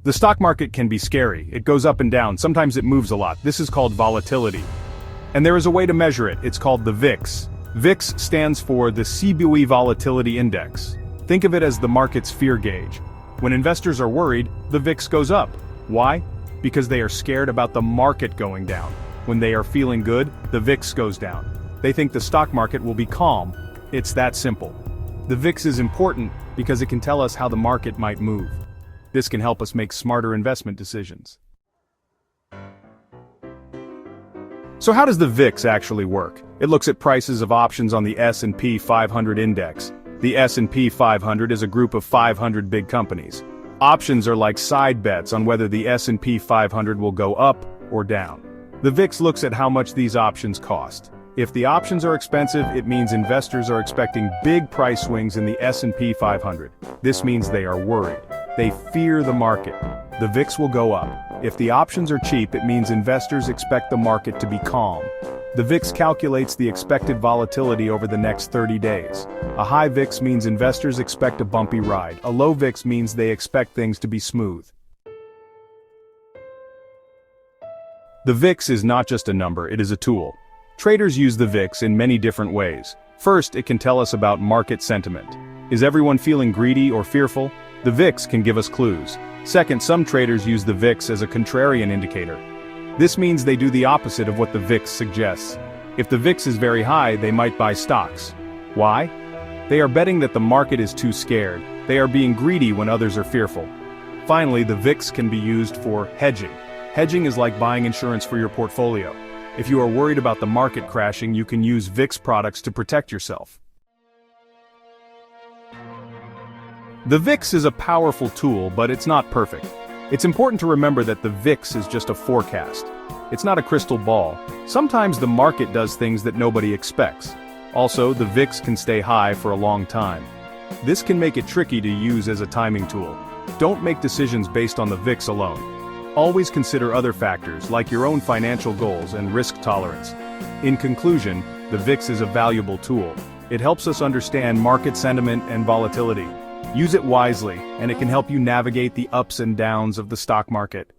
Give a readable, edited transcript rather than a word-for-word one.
The stock market can be scary. It goes up and down, sometimes it moves a lot. This is called volatility. And there is a way to measure it. It's called the VIX. VIX stands for the CBOE Volatility Index. Think of it as the market's fear gauge. When investors are worried, the VIX goes up. Why? Because they are scared about the market going down. When they are feeling good, the VIX goes down. They think the stock market will be calm. It's that simple. The VIX is important because it can tell us how the market might move. This can help us make smarter investment decisions. So how does the VIX actually work? It looks at prices of options on the S&P 500 index. The S&P 500 is a group of 500 big companies. Options are like side bets on whether the S&P 500 will go up or down. The VIX looks at how much these options cost. If the options are expensive, it means investors are expecting big price swings in the S&P 500. This means they are worried. They fear the market. The VIX will go up. If the options are cheap, it means investors expect the market to be calm. The VIX calculates the expected volatility over the next 30 days. A high VIX means investors expect a bumpy ride. A low VIX means they expect things to be smooth. The VIX is not just a number, it is a tool. Traders use the VIX in many different ways. First, it can tell us about market sentiment. Is everyone feeling greedy or fearful? The VIX can give us clues. Second, some traders use the VIX as a contrarian indicator. This means they do the opposite of what the VIX suggests. If the VIX is very high, they might buy stocks. Why? They are betting that the market is too scared. They are being greedy when others are fearful. Finally, the VIX can be used for hedging. Hedging is like buying insurance for your portfolio. If you are worried about the market crashing, you can use VIX products to protect yourself. The VIX is a powerful tool, but it's not perfect. It's important to remember that the VIX is just a forecast. It's not a crystal ball. Sometimes the market does things that nobody expects. Also, the VIX can stay high for a long time. This can make it tricky to use as a timing tool. Don't make decisions based on the VIX alone. Always consider other factors like your own financial goals and risk tolerance. In conclusion, the VIX is a valuable tool. It helps us understand market sentiment and volatility. Use it wisely, and it can help you navigate the ups and downs of the stock market.